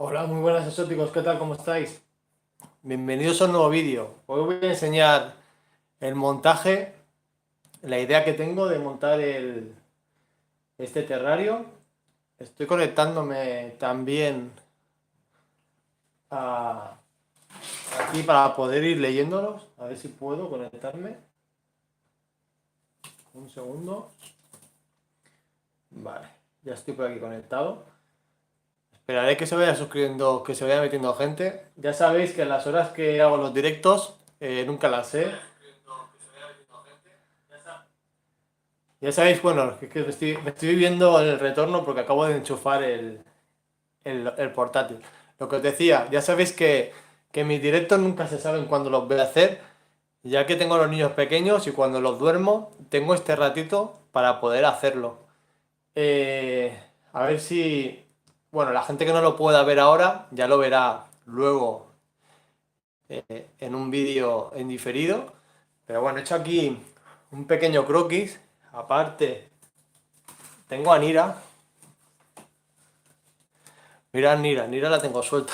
Hola, muy buenas exóticos, ¿qué tal? ¿Cómo estáis? Bienvenidos a un nuevo vídeo. Hoy voy a enseñar el montaje, la idea que tengo de montar este terrario. Estoy conectándome también a- aquí para poder ir leyéndolos. A ver si puedo conectarme. Un segundo. Vale, ya estoy por aquí conectado. Esperaré que se vaya suscribiendo, que se vaya metiendo gente. Ya sabéis que en las horas que hago los directos nunca las sé. Ya sabéis, bueno, que me estoy viendo el retorno porque acabo de enchufar el portátil. Lo que os decía, ya sabéis que mis directos nunca se saben cuándo los voy a hacer, ya que tengo los niños pequeños y cuando los duermo tengo este ratito para poder hacerlo. Eh, a ver si, bueno, la gente que no lo pueda ver ahora ya lo verá luego en un vídeo en diferido. Pero bueno, he hecho aquí un pequeño croquis. Aparte, tengo a Nira. Mirad, Nira la tengo suelta.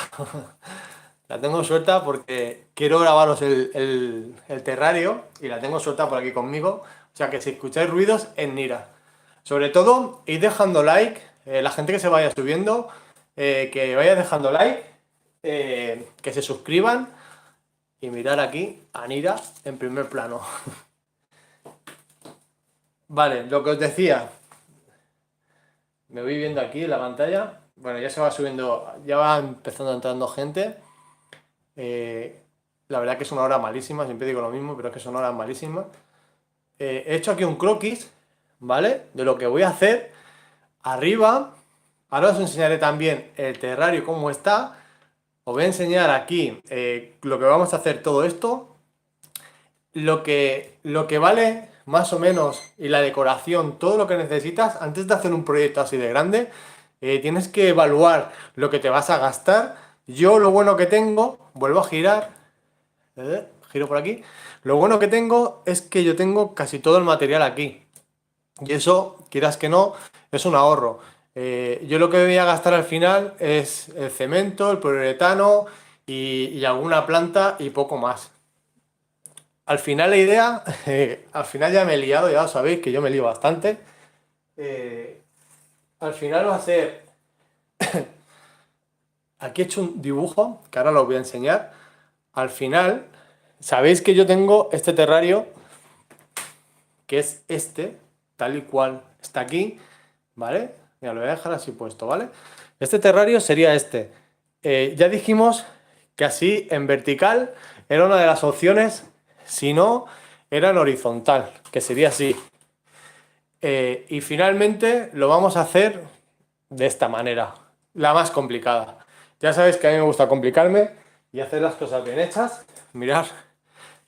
La tengo suelta porque quiero grabaros el terrario y la tengo suelta por aquí conmigo. O sea que si escucháis ruidos, es Nira. Sobre todo, id dejando like. La gente que se vaya subiendo, que vaya dejando like, que se suscriban y mirar aquí a Nira en primer plano. Vale, lo que os decía, me voy viendo aquí en la pantalla. Bueno, ya se va subiendo, ya va empezando entrando gente. Eh, la verdad que es una hora malísima, siempre digo lo mismo, pero es que son horas malísimas. He hecho aquí un croquis, ¿vale? De lo que voy a hacer arriba. Ahora os enseñaré también el terrario cómo está. Os voy a enseñar aquí lo que vamos a hacer todo esto. Lo que vale más o menos y la decoración, todo lo que necesitas antes de hacer un proyecto así de grande, tienes que evaluar lo que te vas a gastar. Yo lo bueno que tengo, vuelvo a girar, giro por aquí. Lo bueno que tengo es que yo tengo casi todo el material aquí. Y eso, quieras que no, es un ahorro. Yo lo que voy a gastar al final es el cemento, el poliuretano y alguna planta y poco más. Al final la idea, al final ya me he liado, ya lo sabéis que yo me lío bastante. Eh, Al final va a ser, aquí he hecho un dibujo, que ahora lo voy a enseñar. Al final, sabéis que yo tengo este terrario, que es este, tal y cual está aquí, ¿vale? Mira, lo voy a dejar así puesto, ¿vale? Este terrario sería este. Ya dijimos que así en vertical era una de las opciones, si no, era en horizontal, que sería así. Y finalmente lo vamos a hacer de esta manera, la más complicada. Ya sabéis que a mí me gusta complicarme y hacer las cosas bien hechas. Mirad,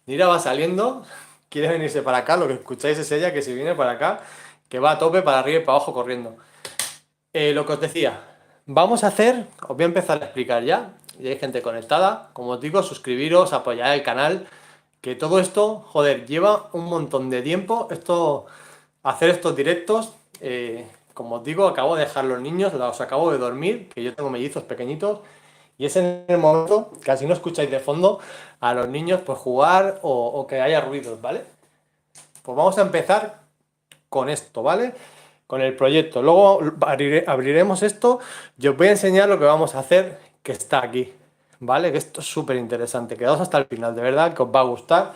Nira va saliendo, quiere venirse para acá, lo que escucháis es ella que se viene para acá, que va a tope para arriba y para abajo corriendo. Lo que os decía, vamos a hacer, os voy a empezar a explicar ya, y hay gente conectada, como os digo, suscribiros, apoyar el canal, que todo esto, joder, lleva un montón de tiempo, hacer estos directos, como os digo, acabo de dejar los niños, los acabo de dormir, que yo tengo mellizos pequeñitos, y es en el momento, casi no escucháis de fondo, a los niños pues jugar o que haya ruidos, ¿vale? Pues vamos a empezar con esto, ¿vale? Con el proyecto. Luego abriremos esto y os voy a enseñar lo que vamos a hacer, que está aquí, ¿vale? Que esto es súper interesante. Quedaos hasta el final, de verdad que os va a gustar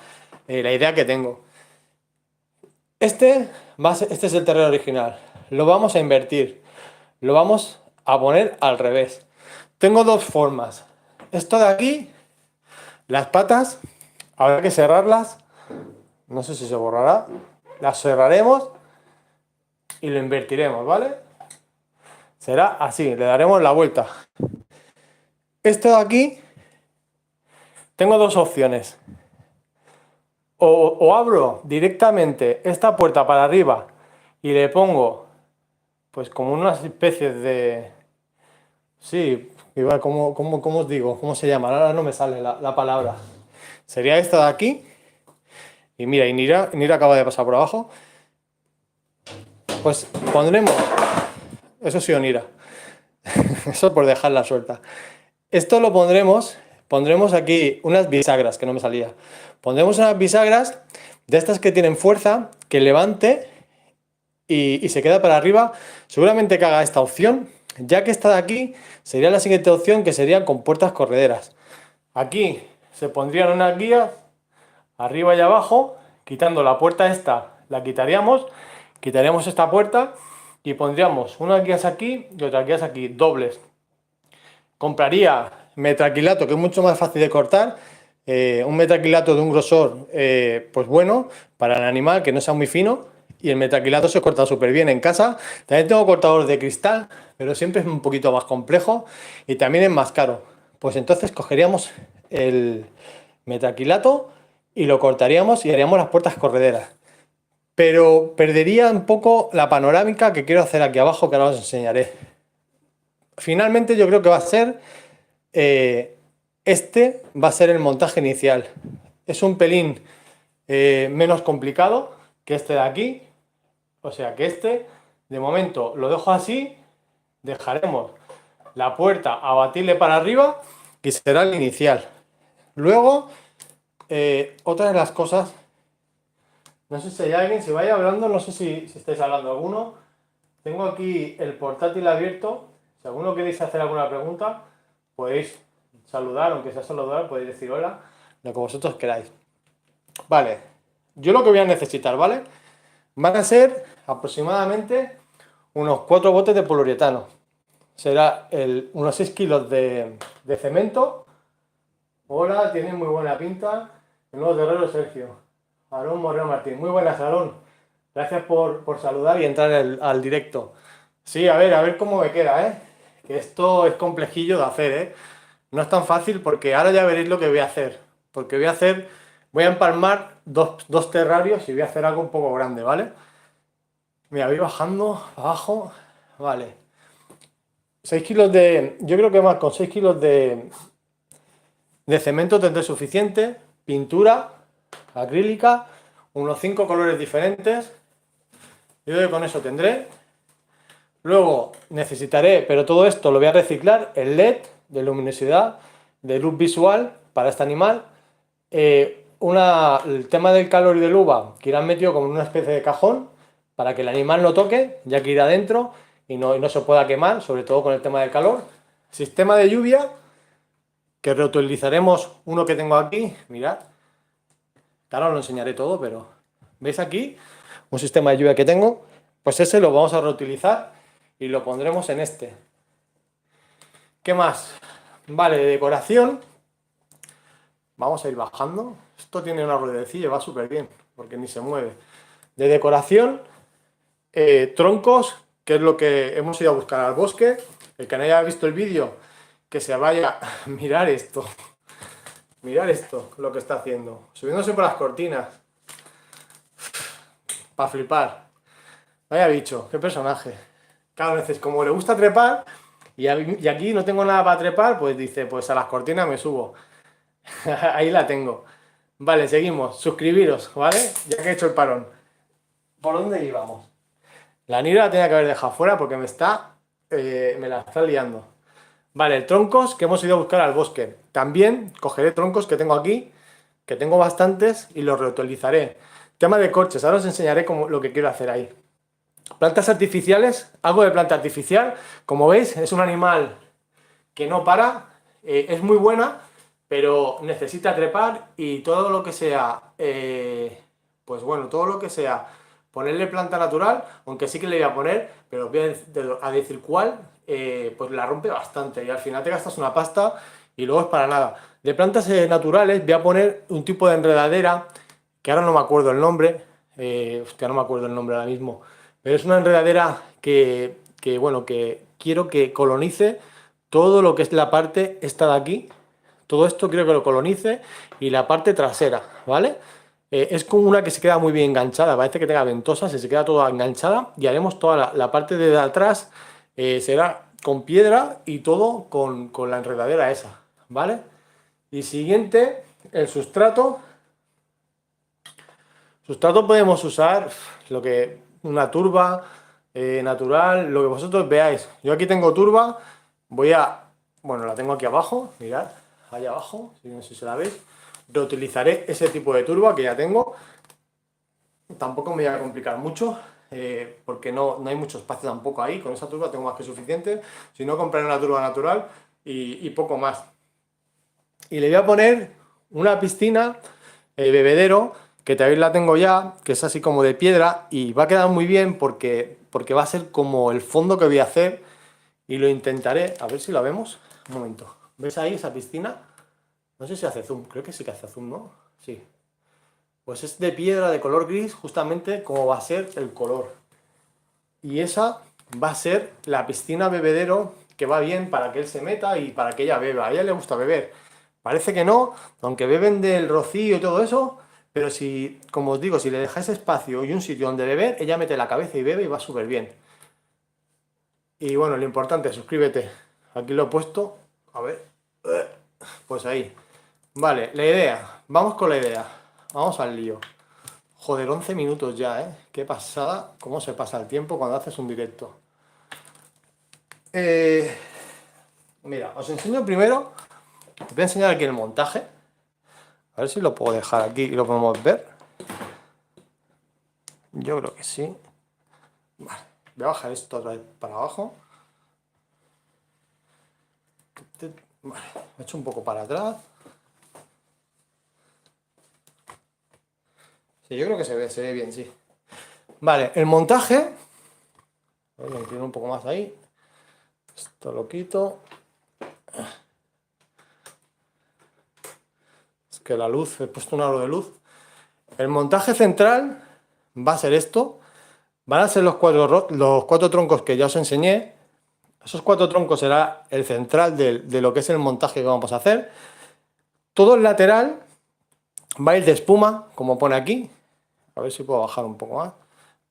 la idea que tengo. Este es el terreno original. Lo vamos a invertir. Lo vamos a poner al revés. Tengo dos formas. Esto de aquí, las patas, habrá que cerrarlas. No sé si se borrará. Las cerraremos y lo invertiremos, ¿vale? Será así, le daremos la vuelta. Esto de aquí, tengo dos opciones. O abro directamente esta puerta para arriba y le pongo, pues como unas especies de... Sí, igual, ¿cómo os digo? ¿Cómo se llama? Ahora no me sale la palabra. Sería esta de aquí. Y mira, y Nira acaba de pasar por abajo. Pues pondremos... Eso sí, Nira. Eso por dejarla suelta. Esto lo pondremos aquí unas bisagras, que no me salía. Pondremos unas bisagras de estas que tienen fuerza, que levante y se queda para arriba. Seguramente que haga esta opción. Ya que está de aquí, sería la siguiente opción, que sería con puertas correderas. Aquí se pondrían unas guías, arriba y abajo, quitando la puerta esta, la quitaríamos esta puerta y pondríamos unas guías aquí y otras guías aquí, dobles. Compraría metacrilato, que es mucho más fácil de cortar, un metacrilato de un grosor pues bueno para el animal, que no sea muy fino, y el metacrilato se corta súper bien en casa. También tengo cortador de cristal, pero siempre es un poquito más complejo y también es más caro. Pues entonces cogeríamos el metacrilato y lo cortaríamos y haríamos las puertas correderas. Pero perdería un poco la panorámica que quiero hacer aquí abajo, que ahora os enseñaré. Finalmente yo creo que va a ser este va a ser el montaje inicial. Es un pelín menos complicado que este de aquí. O sea que este, de momento, lo dejo así. Dejaremos la puerta abatible para arriba, que será el inicial. Luego, otra de las cosas, no sé si hay alguien, si vaya hablando, no sé si estáis hablando alguno. Tengo aquí el portátil abierto. Si alguno queréis hacer alguna pregunta, podéis saludar, aunque sea saludar, podéis decir hola, lo que vosotros queráis. Vale, yo lo que voy a necesitar, ¿vale? Van a ser aproximadamente unos 4 botes de poliuretano. Será unos 6 kilos de cemento. Hola, tiene muy buena pinta. El nuevo terrero Sergio. Aarón Moreno Martín. Muy buenas, Aarón. Gracias por saludar y entrar al directo. Sí, a ver cómo me queda, ¿eh? Que esto es complejillo de hacer, ¿eh? No es tan fácil porque ahora ya veréis lo que voy a hacer. Porque voy a empalmar dos terrarios y voy a hacer algo un poco grande, ¿vale? Mira, voy bajando abajo. Vale. 6 kilos yo creo que más con 6 kilos de cemento tendré suficiente. Pintura acrílica, unos 5 colores diferentes. Yo creo que con eso tendré. Luego necesitaré, pero todo esto lo voy a reciclar, el LED de luminosidad, de luz visual para este animal. El tema del calor y del uva, que irán metido como en una especie de cajón para que el animal no toque, ya que irá dentro y no se pueda quemar, sobre todo con el tema del calor. Sistema de lluvia, que reutilizaremos uno que tengo aquí, mirad. Ahora os lo enseñaré todo, pero ¿veis aquí? Un sistema de lluvia que tengo, pues ese lo vamos a reutilizar y lo pondremos en este. ¿Qué más? Vale, de decoración. Vamos a ir bajando. Esto tiene una ruedecilla, va súper bien, porque ni se mueve. De decoración, troncos, que es lo que hemos ido a buscar al bosque. El que no haya visto el vídeo, que se vaya a mirar esto. Mirar esto, lo que está haciendo. Subiéndose por las cortinas. Para flipar. Vaya bicho, qué personaje. Claro, veces como le gusta trepar y aquí no tengo nada para trepar, pues dice, pues a las cortinas me subo. Ahí la tengo. Vale, seguimos. Suscribiros, ¿vale? Ya que he hecho el parón. ¿Por dónde íbamos? La Nira la tenía que haber dejado fuera porque me la está liando. Vale, troncos que hemos ido a buscar al bosque. También cogeré troncos que tengo aquí, que tengo bastantes, y los reutilizaré. Tema de corches, ahora os enseñaré lo que quiero hacer ahí. Plantas artificiales, algo de planta artificial. Como veis, es un animal que no para, es muy buena, pero necesita trepar y todo lo que sea, pues bueno, todo lo que sea ponerle planta natural, aunque sí que le voy a poner, pero os voy a decir cuál, pues la rompe bastante y al final te gastas una pasta y luego es para nada. De plantas naturales voy a poner un tipo de enredadera, que ahora no me acuerdo el nombre, hostia, no me acuerdo el nombre ahora mismo, pero es una enredadera bueno, que quiero que colonice todo lo que es la parte esta de aquí. Todo esto quiero que lo colonice y la parte trasera, ¿vale? Es como una que se queda muy bien enganchada, parece que tenga ventosas, se queda toda enganchada y haremos toda la parte de atrás, será con piedra y todo con la enredadera esa, ¿vale? Y siguiente, el sustrato. Sustrato podemos usar una turba natural, lo que vosotros veáis. Yo aquí tengo turba, voy a bueno, la tengo aquí abajo, mirad, ahí abajo, no sé si la veis. Reutilizaré ese tipo de turba que ya tengo. Tampoco me voy a complicar mucho, porque no hay mucho espacio tampoco ahí. Con esa turba tengo más que suficiente. Si no, compraré una turba natural y poco más. Y le voy a poner una piscina, bebedero, que también la tengo ya, que es así como de piedra, y va a quedar muy bien porque va a ser como el fondo que voy a hacer, y lo intentaré, a ver si la vemos. Un momento, ¿ves ahí esa piscina? No sé si hace zoom, creo que sí que hace zoom, ¿no? Sí. Pues es de piedra de color gris, justamente como va a ser el color. Y esa va a ser la piscina bebedero, que va bien para que él se meta y para que ella beba. A ella le gusta beber. Parece que no, aunque beben del rocío y todo eso, pero si, como os digo, si le dejáis espacio y un sitio donde beber, ella mete la cabeza y bebe y va súper bien. Y bueno, lo importante, suscríbete. Aquí lo he puesto. A ver. Pues ahí. Vale, la idea. Vamos con la idea. Vamos al lío. Joder, 11 minutos ya, ¿eh? Qué pasada, cómo se pasa el tiempo cuando haces un directo. Mira, os enseño primero. Os voy a enseñar aquí el montaje. A ver si lo puedo dejar aquí y lo podemos ver. Yo creo que sí. Vale, voy a bajar esto otra vez para abajo. Vale, me he hecho un poco para atrás. Sí, yo creo que se ve bien, sí. Vale, el montaje. A ver, lo inclino un poco más ahí. Esto lo quito. Es que la luz, he puesto un aro de luz. El montaje central va a ser esto. Van a ser los cuatro troncos que ya os enseñé. Esos 4 troncos será el central de lo que es el montaje que vamos a hacer. Todo el lateral va a ir de espuma, como pone aquí. A ver si puedo bajar un poco más.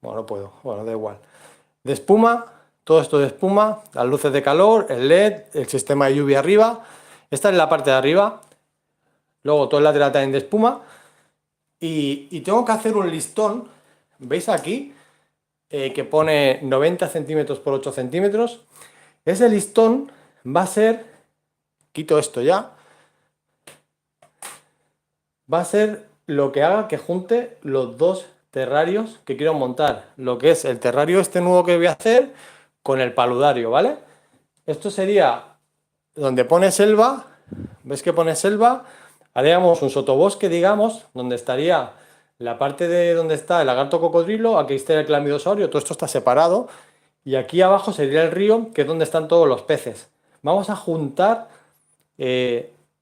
Bueno, no puedo. Bueno, da igual. De espuma, todo esto de espuma, las luces de calor, el LED, el sistema de lluvia arriba. Esta es la parte de arriba. Luego todo el lateral también de espuma. Y tengo que hacer un listón. ¿Veis aquí? Que pone 90 centímetros por 8 centímetros. Ese listón va a ser, quito esto ya, va a ser lo que haga que junte los dos terrarios que quiero montar. Lo que es el terrario este nuevo que voy a hacer con el paludario, ¿vale? Esto sería donde pone selva. ¿Ves que pone selva? Haríamos un sotobosque, digamos, donde estaría la parte de donde está el lagarto cocodrilo, aquí está el clamidosaurio, todo esto está separado. Y aquí abajo sería el río, que es donde están todos los peces. Vamos a juntar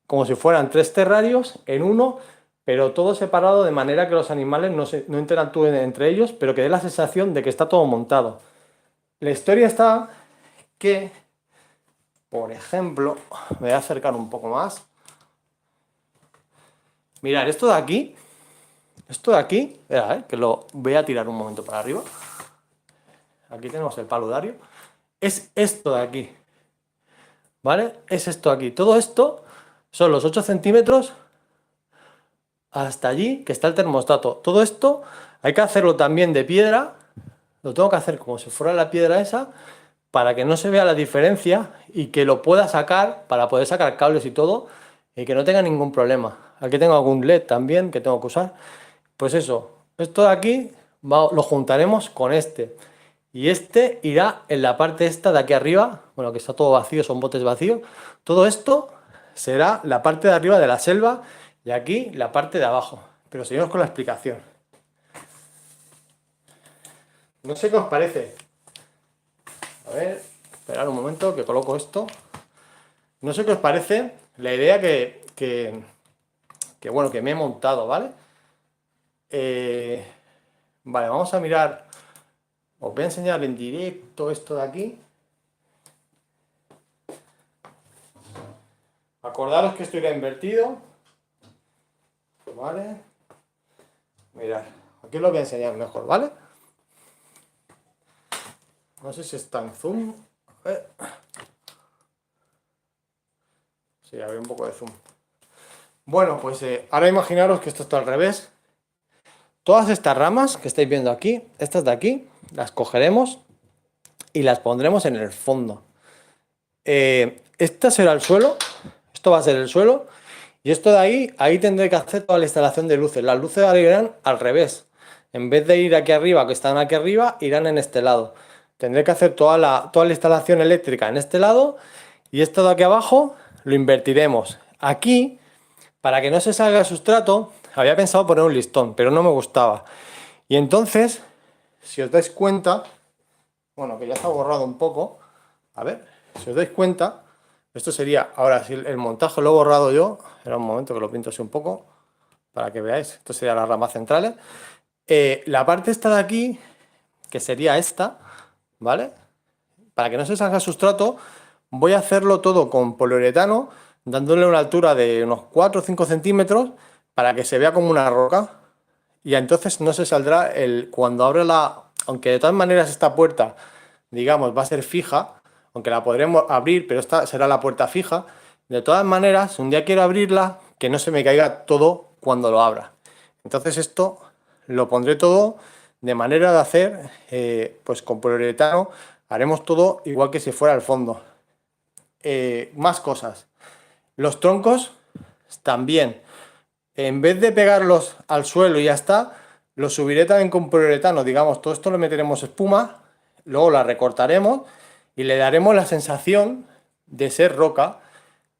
como si fueran 3 terrarios en uno, pero todo separado de manera que los animales no interactúen entre ellos, pero que dé la sensación de que está todo montado. La historia está que, por ejemplo, me voy a acercar un poco más. Mirad, esto de aquí, que lo voy a tirar un momento para arriba. Aquí tenemos el paludario. Es esto de aquí, ¿vale? Es esto de aquí. Todo esto son los 8 centímetros hasta allí que está el termostato. Todo esto hay que hacerlo también de piedra. Lo tengo que hacer como si fuera la piedra esa, para que no se vea la diferencia y que lo pueda sacar, para poder sacar cables y todo, y que no tenga ningún problema. Aquí tengo algún LED también que tengo que usar. Pues eso, esto de aquí lo juntaremos con este. Y este irá en la parte esta de aquí arriba, bueno, que está todo vacío, son botes vacíos. Todo esto será la parte de arriba de la selva y aquí la parte de abajo. Pero seguimos con la explicación. No sé qué os parece. A ver, esperad un momento que coloco esto. No sé qué os parece la idea bueno, que me he montado, ¿vale? Vale, vamos a mirar. Os voy a enseñar en directo esto de aquí. Acordaros que esto irá invertido. ¿Vale? Mirad, aquí os lo voy a enseñar mejor, ¿vale? No sé si está en zoom. A ver. Sí, había un poco de zoom. Bueno, pues ahora imaginaros que esto está al revés. Todas estas ramas que estáis viendo aquí, estas de aquí, las cogeremos y las pondremos en el fondo. Este será el suelo, esto va a ser el suelo, y esto de ahí tendré que hacer toda la instalación de luces. Las luces irán al revés. En vez de ir aquí arriba, que están aquí arriba, irán en este lado. Tendré que hacer toda la instalación eléctrica en este lado, y esto de aquí abajo lo invertiremos. Aquí, para que no se salga el sustrato, había pensado poner un listón, pero no me gustaba. Y entonces, si os dais cuenta, bueno, que ya está borrado un poco, a ver, si os dais cuenta, esto sería, ahora si el montaje lo he borrado yo, era un momento que lo pinto así un poco, para que veáis, esto sería las ramas centrales. La parte esta de aquí, que sería esta, ¿vale? Para que no se salga el sustrato, voy a hacerlo todo con poliuretano, dándole una altura de unos 4 o 5 centímetros, para que se vea como una roca, y entonces no se saldrá cuando abra aunque de todas maneras esta puerta, digamos, va a ser fija, aunque la podremos abrir, pero esta será la puerta fija. De todas maneras, un día quiero abrirla, que no se me caiga todo cuando lo abra. Entonces esto lo pondré todo de manera de hacer, pues con poliuretano, haremos todo igual que si fuera el fondo. Más cosas. Los troncos también. En vez de pegarlos al suelo y ya está, los subiré también con poliuretano. Digamos, todo esto lo meteremos espuma, luego la recortaremos y le daremos la sensación de ser roca.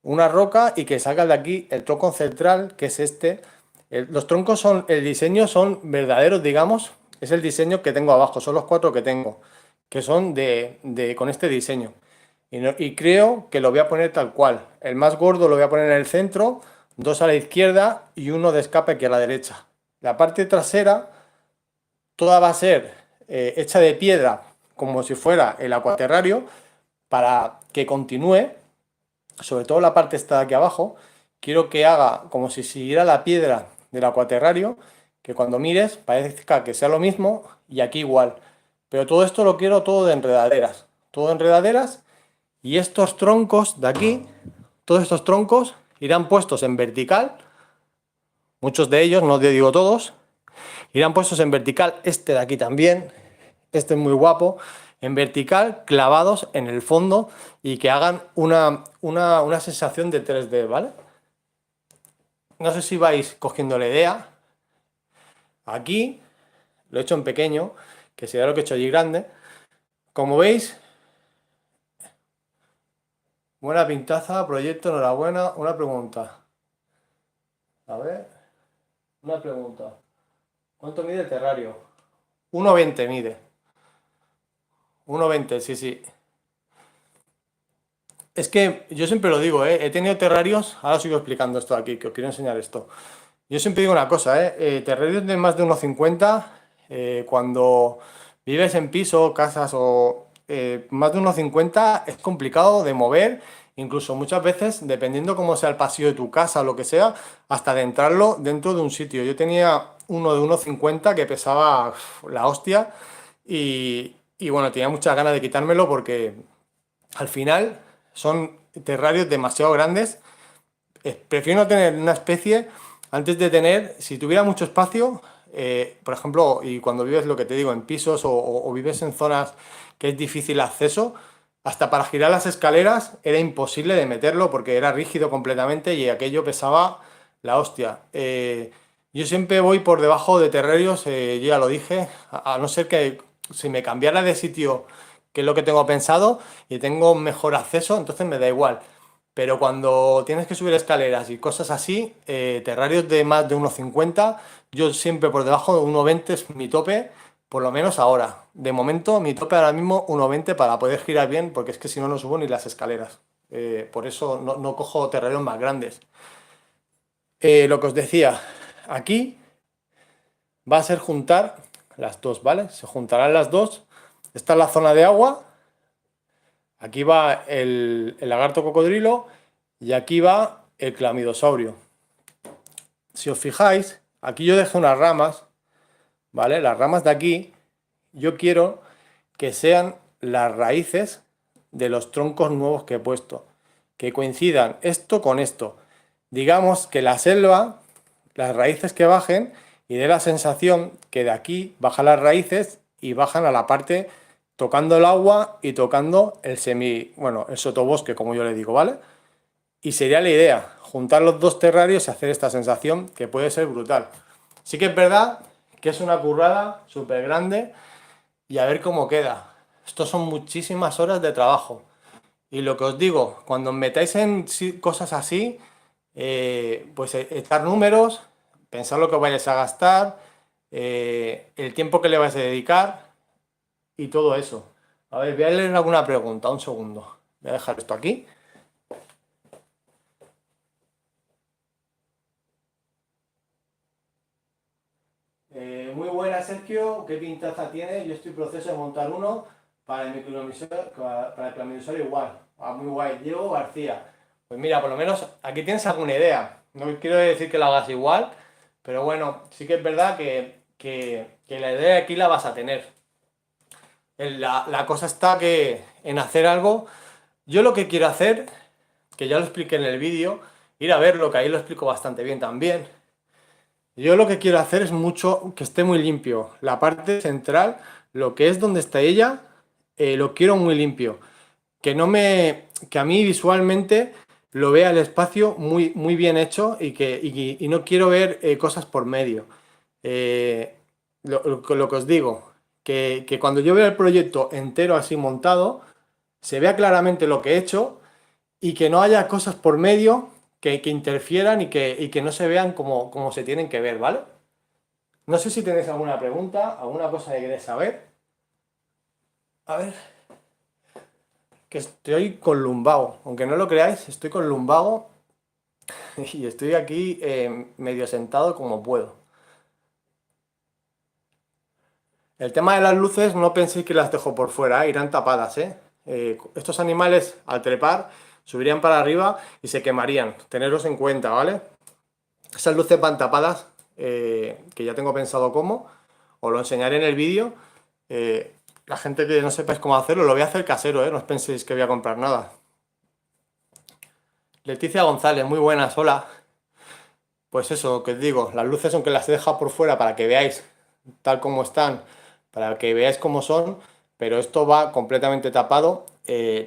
Una roca y que salga de aquí el tronco central, que es este. Los troncos son, el diseño son verdaderos, digamos. Es el diseño que tengo abajo, son los 4 que tengo, que son con este diseño. Y creo que lo voy a poner tal cual. El más gordo lo voy a poner en el centro, 2 a la izquierda y 1 de escape aquí a la derecha. La parte trasera toda va a ser hecha de piedra, como si fuera el acuaterrario, para que continúe. Sobre todo la parte esta de aquí abajo, quiero que haga como si siguiera la piedra del acuaterrario, que cuando mires parezca que sea lo mismo, y aquí igual. Pero todo esto lo quiero todo de enredaderas. Todo de enredaderas. Y estos troncos de aquí, todos estos troncos irán puestos en vertical, muchos de ellos, no te digo todos, irán puestos en vertical, este de aquí también, este es muy guapo, en vertical, clavados en el fondo y que hagan una sensación de 3D, ¿vale? No sé si vais cogiendo la idea. Aquí lo he hecho en pequeño, que sería lo que he hecho allí grande. Como veis, buena pintaza, proyecto, enhorabuena. Una pregunta. A ver, una pregunta. ¿Cuánto mide el terrario? 1,20 mide. 1,20, sí, sí. Es que yo siempre lo digo, he tenido terrarios, ahora os sigo explicando esto aquí, que os quiero enseñar esto. Yo siempre digo una cosa, terrarios de más de 1,50, cuando vives en piso, casas o más de 1,50 es complicado de mover, incluso muchas veces, dependiendo cómo sea el pasillo de tu casa o lo que sea, hasta de entrarlo dentro de un sitio. Yo tenía uno de 1,50 que pesaba la hostia y bueno, tenía muchas ganas de quitármelo porque al final son terrarios demasiado grandes. Prefiero no tener una especie antes de tener, si tuviera mucho espacio, por ejemplo, y cuando vives, lo que te digo, en pisos o vives en zonas que es difícil acceso, hasta para girar las escaleras era imposible de meterlo porque era rígido completamente y aquello pesaba la hostia. Yo siempre voy por debajo de terrarios, yo ya lo dije, a no ser que si me cambiara de sitio, que es lo que tengo pensado, y tengo mejor acceso, entonces me da igual. Pero cuando tienes que subir escaleras y cosas así, terrarios de más de 1,50, yo siempre por debajo de 1,20 es mi tope, por lo menos ahora. De momento, mi tope ahora mismo 1,20 para poder girar bien, porque es que si no, no subo ni las escaleras. Por eso no cojo terrarios más grandes. Lo que os decía, aquí va a ser juntar las dos, ¿vale? Se juntarán las dos. Esta es la zona de agua. Aquí va el lagarto cocodrilo y aquí va el clamidosaurio. Si os fijáis, aquí yo dejé unas ramas, ¿vale? Las ramas de aquí, yo quiero que sean las raíces de los troncos nuevos que he puesto, que coincidan esto con esto. Digamos que la selva, las raíces que bajen y dé la sensación que de aquí bajan las raíces y bajan a la parte tocando el agua y tocando el el sotobosque, como yo le digo, ¿vale? Y sería la idea, juntar los dos terrarios y hacer esta sensación que puede ser brutal. Sí que es verdad que es una currada súper grande y a ver cómo queda. Estos son muchísimas horas de trabajo. Y lo que os digo, cuando os metáis en cosas así, pues echar números, pensar lo que vayáis a gastar, el tiempo que le vais a dedicar y todo eso. A ver, voy a leer alguna pregunta, un segundo. Voy a dejar esto aquí. Muy buena, Sergio. ¿Qué pintaza tiene? Yo estoy en proceso de montar uno para el microinversor igual. Ah, muy guay. Diego García. Pues mira, por lo menos aquí tienes alguna idea. No quiero decir que lo hagas igual, pero bueno, sí que es verdad que la idea aquí la vas a tener. La cosa está que en hacer algo, yo lo que quiero hacer, que ya lo expliqué en el vídeo, ir a verlo, que ahí lo explico bastante bien también. Yo lo que quiero hacer es mucho que esté muy limpio. La parte central, lo que es donde está ella, lo quiero muy limpio. Que a mí visualmente lo vea el espacio muy bien hecho y no quiero ver cosas por medio. Eh, lo que os digo, que cuando yo vea el proyecto entero así montado, se vea claramente lo que he hecho y que no haya cosas por medio que interfieran y que no se vean como se tienen que ver, ¿vale? No sé si tenéis alguna pregunta, alguna cosa que queréis saber. A ver, que estoy con lumbago, aunque no lo creáis, estoy con lumbago y estoy aquí medio sentado como puedo. El tema de las luces, no penséis que las dejo por fuera, irán tapadas, ¿eh? Estos animales, al trepar, subirían para arriba y se quemarían. Tenerlos en cuenta, ¿vale? Esas luces van tapadas, que ya tengo pensado cómo. Os lo enseñaré en el vídeo. La gente que no sepáis cómo hacerlo, lo voy a hacer casero, ¿eh? No os penséis que voy a comprar nada. Leticia González, muy buenas, hola. Pues eso, que os digo, las luces, aunque las he dejado por fuera para que veáis tal como están, para que veáis cómo son, pero esto va completamente tapado,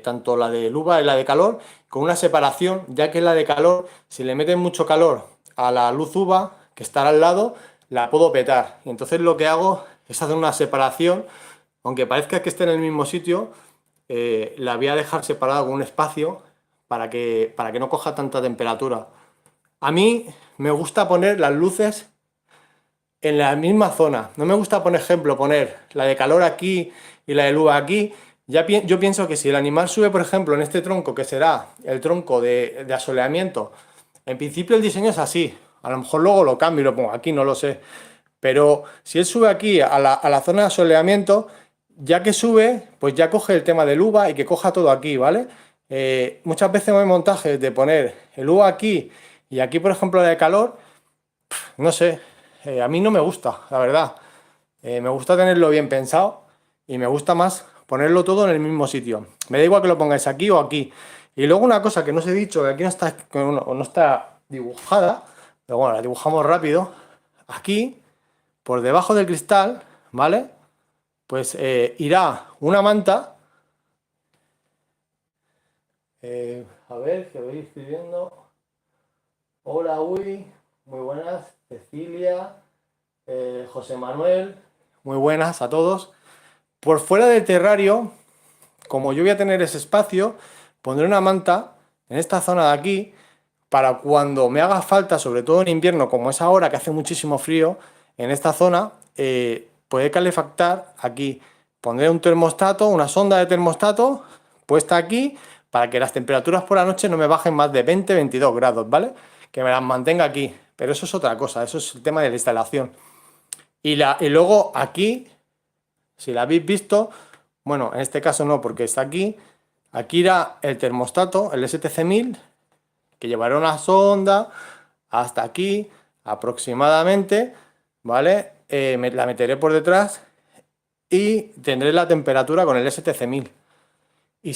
tanto la de luz y la de calor, con una separación, ya que la de calor, si le meten mucho calor a la luz UVA, que está al lado, la puedo petar. Y entonces lo que hago es hacer una separación, aunque parezca que esté en el mismo sitio, la voy a dejar separada con un espacio para que no coja tanta temperatura. A mí me gusta poner las luces en la misma zona. No me gusta, por ejemplo, poner la de calor aquí y la de luz aquí. Yo pienso que si el animal sube, por ejemplo, en este tronco, que será el tronco de asoleamiento, en principio el diseño es así. A lo mejor luego lo cambio y lo pongo aquí, no lo sé. Pero si él sube aquí a la zona de asoleamiento, ya que sube, pues ya coge el tema del uva y que coja todo aquí, ¿vale? Muchas veces hay montajes de poner el uva aquí y aquí, por ejemplo, la de calor, no sé, a mí no me gusta, la verdad. Me gusta tenerlo bien pensado y me gusta más ponerlo todo en el mismo sitio. Me da igual que lo pongáis aquí o aquí. Y luego una cosa que no os he dicho, que aquí no está dibujada, pero bueno, la dibujamos rápido. Aquí, por debajo del cristal, ¿vale? Pues irá una manta. A ver, que voy escribiendo. Hola, Uy, muy buenas. Cecilia, José Manuel, muy buenas a todos. Por fuera del terrario, como yo voy a tener ese espacio, pondré una manta en esta zona de aquí para cuando me haga falta, sobre todo en invierno, como es ahora que hace muchísimo frío, en esta zona, poder calefactar aquí. Pondré un termostato, una sonda de termostato puesta aquí para que las temperaturas por la noche no me bajen más de 20-22 grados, ¿vale? Que me las mantenga aquí. Pero eso es otra cosa, eso es el tema de la instalación. Y luego aquí, si la habéis visto, bueno, en este caso no, porque está aquí. Aquí irá el termostato, el STC1000, que llevará una sonda hasta aquí aproximadamente, ¿vale? La meteré por detrás y tendré la temperatura con el STC1000. Y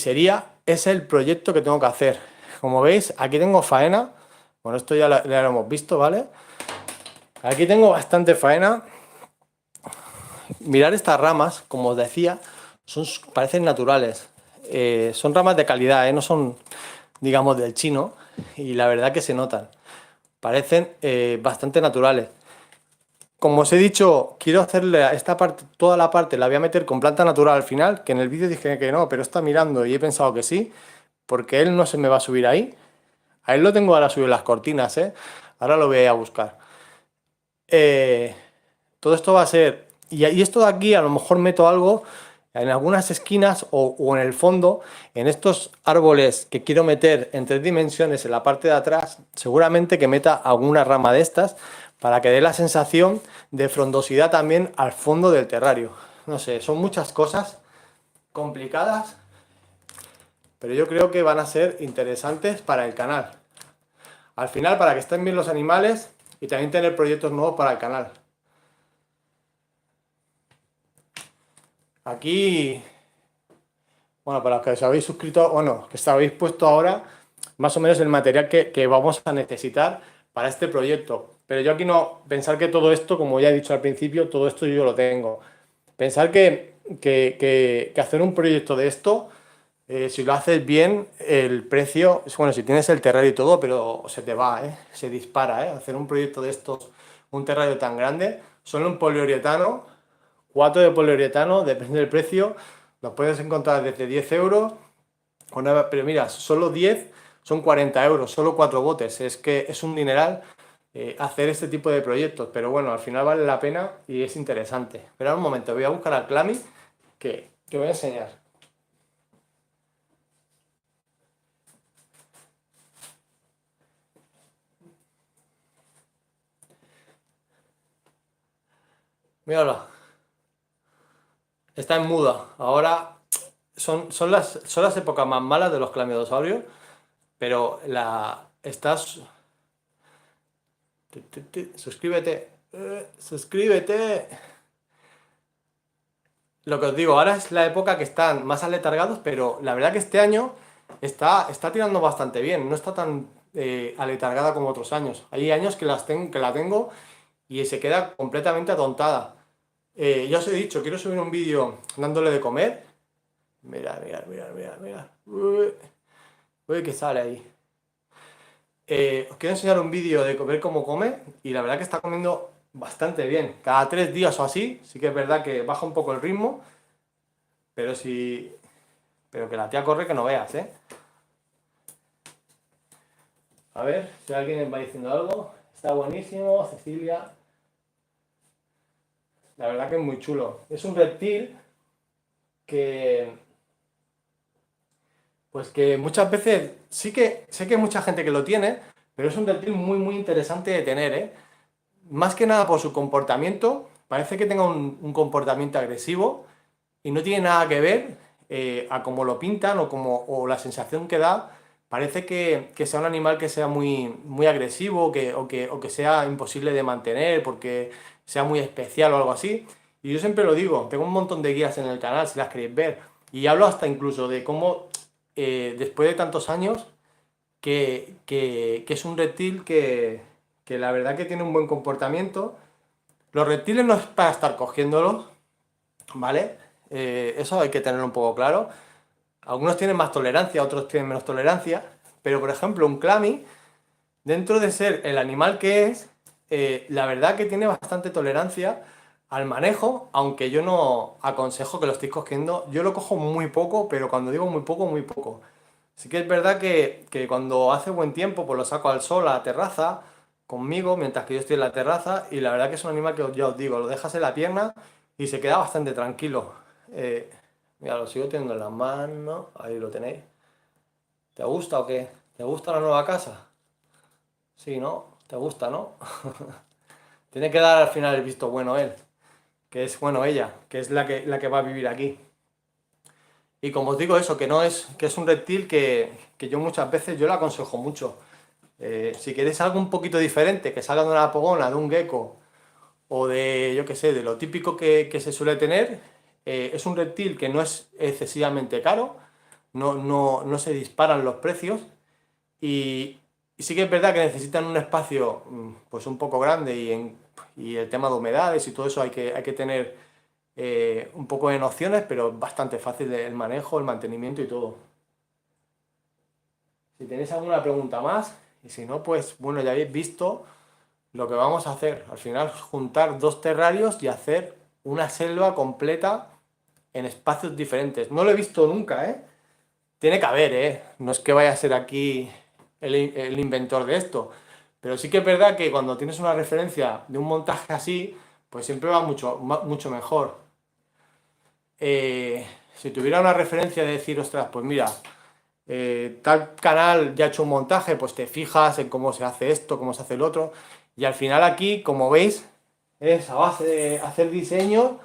ese el proyecto que tengo que hacer. Como veis, aquí tengo faena. Bueno, esto ya lo hemos visto, ¿vale? Aquí tengo bastante faena. Mirar estas ramas, como os decía, parecen naturales. Son ramas de calidad, no son, digamos, del chino, y la verdad que se notan. Parecen bastante naturales. Como os he dicho, quiero hacerle a esta parte, toda la parte la voy a meter con planta natural al final, que en el vídeo dije que no, pero está mirando y he pensado que sí, porque él no se me va a subir ahí. A él lo tengo ahora subido en las cortinas, ¿eh? Ahora lo voy a ir a buscar. Todo esto va a ser... Y esto de aquí a lo mejor meto algo en algunas esquinas o en el fondo, en estos árboles que quiero meter en 3 dimensiones en la parte de atrás, seguramente que meta alguna rama de estas para que dé la sensación de frondosidad también al fondo del terrario. No sé, son muchas cosas complicadas, pero yo creo que van a ser interesantes para el canal. Al final, para que estén bien los animales y también tener proyectos nuevos para el canal. Aquí, bueno, para los que os habéis suscrito, bueno, que os habéis puesto ahora, más o menos el material que vamos a necesitar para este proyecto. Pero yo aquí no, pensar que todo esto, como ya he dicho al principio, todo esto yo lo tengo. Pensar que hacer un proyecto de esto, si lo haces bien, el precio, bueno, si tienes el terrario y todo, pero se te va, se dispara, hacer un proyecto de estos, un terrario tan grande, solo un poliuretano, 4 de poliuretano, depende del precio, los puedes encontrar desde 10 euros, pero mira, solo 10 son 40 euros, solo 4 botes, es que es un dineral hacer este tipo de proyectos, pero bueno, al final vale la pena y es interesante. Pero un momento, voy a buscar al Clami que voy a enseñar. Mírala. Está en muda. Ahora son las épocas más malas de los clamidosauриos, pero estás... Suscríbete. Suscríbete. Lo que os digo, ahora es la época que están más aletargados, pero la verdad que este año está tirando bastante bien. No está tan aletargada como otros años. Hay años que la tengo y se queda completamente atontada. Ya os he dicho, quiero subir un vídeo dándole de comer. Mirad. Uy, que sale ahí. Os quiero enseñar un vídeo de ver cómo come y la verdad que está comiendo bastante bien. Cada 3 días o así, sí que es verdad que baja un poco el ritmo, pero pero que la tía corre que no veas, ¿eh? A ver si alguien me va diciendo algo. Está buenísimo, Cecilia. La verdad que es muy chulo. Es un reptil que... Pues que muchas veces, sí que sé que hay mucha gente que lo tiene, pero es un reptil muy interesante de tener, ¿eh? Más que nada por su comportamiento, parece que tenga un comportamiento agresivo y no tiene nada que ver a cómo lo pintan o la sensación que da. Parece que sea un animal que sea muy agresivo o que sea imposible de mantener porque sea muy especial o algo así. Y yo siempre lo digo, tengo un montón de guías en el canal si las queréis ver. Y hablo hasta incluso de cómo después de tantos años que es un reptil que la verdad que tiene un buen comportamiento. Los reptiles no es para estar cogiéndolos, ¿vale? Eso hay que tenerlo un poco claro. Algunos tienen más tolerancia, otros tienen menos tolerancia, pero por ejemplo un clami, dentro de ser el animal que es, la verdad que tiene bastante tolerancia al manejo, aunque yo no aconsejo que lo estéis cogiendo. Yo lo cojo muy poco, pero cuando digo muy poco, muy poco. Sí que es verdad que cuando hace buen tiempo, pues lo saco al sol, a la terraza, conmigo, mientras que yo estoy en la terraza, y la verdad que es un animal que ya os digo, lo dejas en la pierna y se queda bastante tranquilo. Mira, lo sigo teniendo en las manos, ahí lo tenéis. ¿Te gusta o qué? ¿Te gusta la nueva casa? Sí, ¿no? ¿Te gusta, no? Tiene que dar al final el visto bueno él, que es, bueno, ella, que es la que va a vivir aquí. Y como os digo eso, que es un reptil que yo muchas veces yo le aconsejo mucho. Si queréis algo un poquito diferente, que salga de una pogona, de un gecko, o de, yo qué sé, de lo típico que se suele tener, es un reptil que no es excesivamente caro, no se disparan los precios, y sí que es verdad que necesitan un espacio pues un poco grande y el tema de humedades y todo eso hay que tener un poco de nociones, pero bastante fácil el manejo, el mantenimiento y todo. Si tenéis alguna pregunta más, y si no, pues bueno, ya habéis visto lo que vamos a hacer. Al final, juntar dos terrarios y hacer una selva completa en espacios diferentes. No lo he visto nunca, ¿eh? Tiene que haber, ¿eh? No es que vaya a ser aquí el inventor de esto. Pero sí que es verdad que cuando tienes una referencia de un montaje así, pues siempre va mucho mejor. Si tuviera una referencia de decir, ostras, pues mira, tal canal ya ha hecho un montaje, pues te fijas en cómo se hace esto, cómo se hace el otro. Y al final aquí, como veis, es a base de hacer diseño,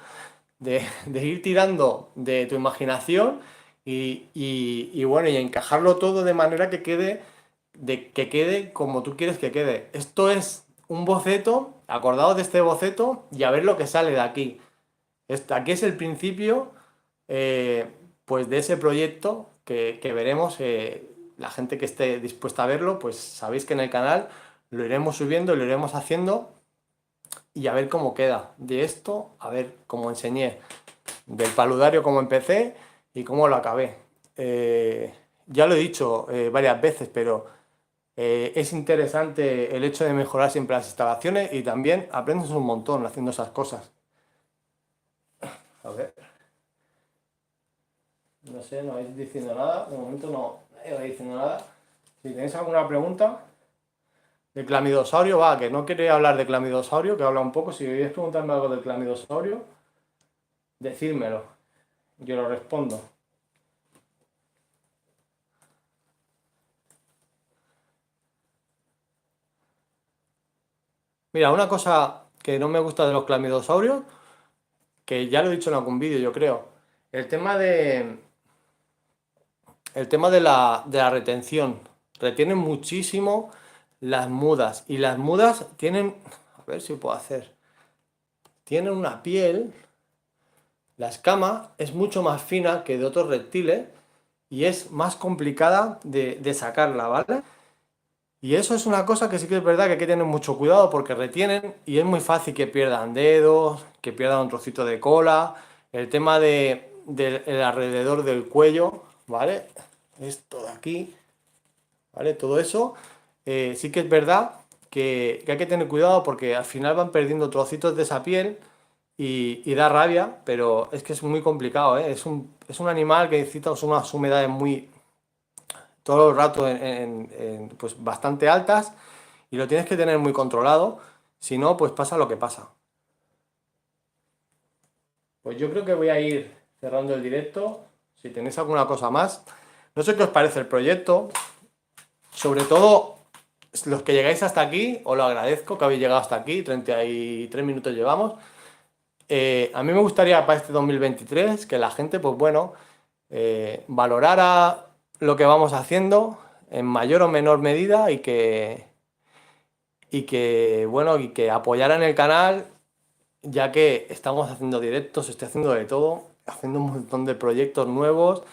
de ir tirando de tu imaginación y bueno, y encajarlo todo de manera que quede como tú quieres que quede. Esto es un boceto, acordaos de este boceto y a ver lo que sale de aquí. Aquí es el principio eh, pues de ese proyecto que veremos. La gente que esté dispuesta a verlo, pues sabéis que en el canal lo iremos subiendo, lo iremos haciendo y a ver cómo queda. De esto, a ver cómo enseñé. Del paludario cómo empecé y cómo lo acabé. Ya lo he dicho varias veces, pero es interesante el hecho de mejorar siempre las instalaciones y también aprendes un montón haciendo esas cosas. A ver. No sé, no vais diciendo nada. De momento no vais diciendo nada. Si tenéis alguna pregunta de clamidosaurio, va, que no quería hablar de clamidosaurio, que habla un poco. Si queréis preguntarme algo del clamidosaurio, decírmelo. Yo lo respondo. Mira, una cosa que no me gusta de los clamidosaurios, que ya lo he dicho en algún vídeo, yo creo, el tema de la retención. Retienen muchísimo las mudas. Y las mudas tienen, a ver si puedo hacer, tienen una piel, la escama es mucho más fina que de otros reptiles y es más complicada de sacarla, ¿vale? Y eso es una cosa que sí que es verdad que hay que tener mucho cuidado porque retienen y es muy fácil que pierdan dedos, que pierdan un trocito de cola, el tema del alrededor del cuello, ¿vale? Esto de aquí, ¿vale? Todo eso sí que es verdad que hay que tener cuidado porque al final van perdiendo trocitos de esa piel y da rabia, pero es que es muy complicado, ¿eh? Es un animal que necesita unas humedades muy, todo el rato pues bastante altas y lo tienes que tener muy controlado, si no, pues pasa lo que pasa. Pues yo creo que voy a ir cerrando el directo. Si tenéis alguna cosa más, no sé qué os parece el proyecto, sobre todo los que llegáis hasta aquí, os lo agradezco que habéis llegado hasta aquí, 33 minutos llevamos. A mí me gustaría para este 2023 que la gente, pues bueno, valorara lo que vamos haciendo en mayor o menor medida bueno, y que apoyaran el canal, ya que estamos haciendo directos, estoy haciendo de todo, haciendo un montón de proyectos nuevos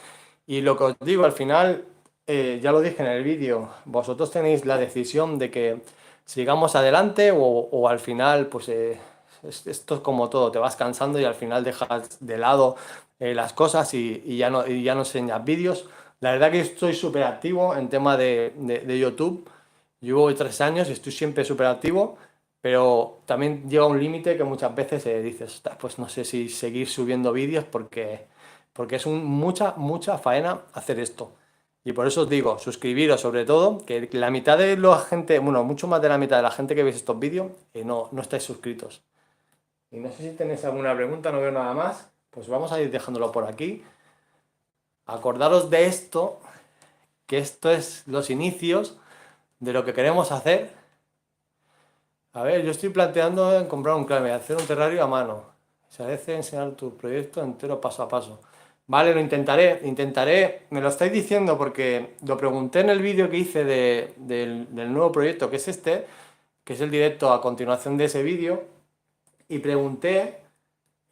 y lo que os digo, al final, ya lo dije en el vídeo, vosotros tenéis la decisión de que sigamos adelante o al final, pues esto es como todo, te vas cansando y al final dejas de lado las cosas y ya no enseñas vídeos. La verdad que estoy súper activo en tema de YouTube. Llevo 3 años y estoy siempre súper activo, pero también llega un límite que muchas veces dices, "Ostras, pues no sé si seguir subiendo vídeos porque es mucha faena hacer esto. Y por eso os digo, suscribiros sobre todo, que la mitad de la gente, bueno, mucho más de la mitad de la gente que veis estos vídeos, no estáis suscritos. Y no sé si tenéis alguna pregunta, no veo nada más, pues vamos a ir dejándolo por aquí. Acordaros de esto, que esto es los inicios de lo que queremos hacer. A ver, yo estoy planteando en comprar un clave, hacer un terrario a mano. Se hace enseñar tu proyecto entero paso a paso. Vale, lo intentaré, me lo estáis diciendo porque lo pregunté en el vídeo que hice del nuevo proyecto, que es este, que es el directo a continuación de ese vídeo, y pregunté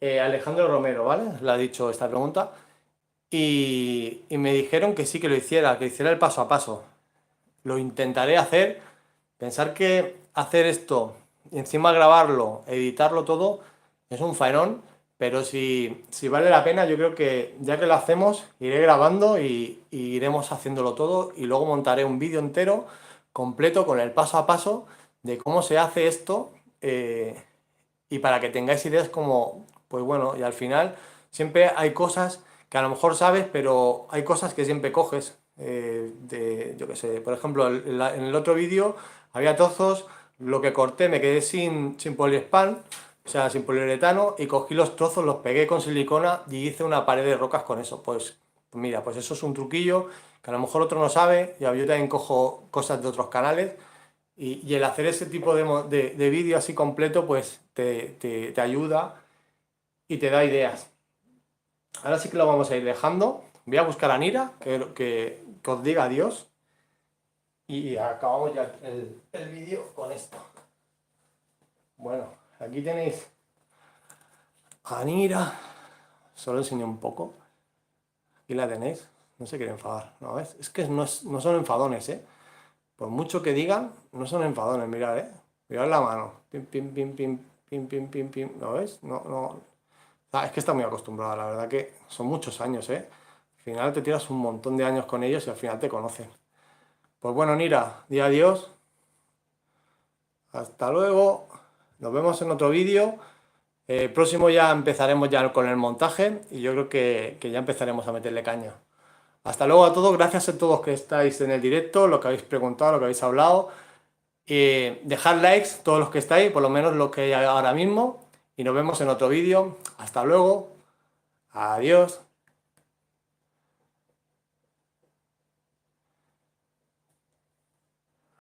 a Alejandro Romero, ¿vale? Le ha dicho esta pregunta, y me dijeron que sí, que que hiciera el paso a paso. Lo intentaré hacer, pensar que hacer esto y encima grabarlo, editarlo todo, es un faenón, pero si vale la pena, yo creo que ya que lo hacemos, iré grabando y iremos haciéndolo todo y luego montaré un vídeo entero, completo, con el paso a paso de cómo se hace esto y para que tengáis ideas como, pues bueno, y al final siempre hay cosas que a lo mejor sabes, pero hay cosas que siempre coges. Yo qué sé, por ejemplo, en el otro vídeo había trozos, lo que corté me quedé sin poliespán, o sea, sin poliuretano, y cogí los trozos, los pegué con silicona y hice una pared de rocas con eso. Pues mira, pues eso es un truquillo que a lo mejor otro no sabe, y yo también cojo cosas de otros canales, y el hacer ese tipo de vídeo así completo, pues te ayuda y te da ideas. Ahora sí que lo vamos a ir dejando. Voy a buscar a Nira, que os diga adiós. Y acabamos ya el vídeo con esto. Bueno, aquí tenéis a Nira. Solo enseño un poco. Aquí la tenéis. No se quiere enfadar. ¿No ves? Es que no son enfadones, ¿eh? Por mucho que digan, no son enfadones. Mirad, ¿eh? Mirad la mano. Pim, pim, pim, pim, pim, pim, pim, pim. ¿Lo ves? No. Ah, es que está muy acostumbrada, la verdad que son muchos años, ¿eh? Al final te tiras un montón de años con ellos y al final te conocen. Pues bueno, Nira, di adiós. Hasta luego. Nos vemos en otro vídeo. Próximo ya empezaremos ya con el montaje y yo creo que ya empezaremos a meterle caña. Hasta luego a todos. Gracias a todos que estáis en el directo, lo que habéis preguntado, lo que habéis hablado. Dejad likes, todos los que estáis, por lo menos los que hay ahora mismo. Y nos vemos en otro vídeo. Hasta luego. Adiós.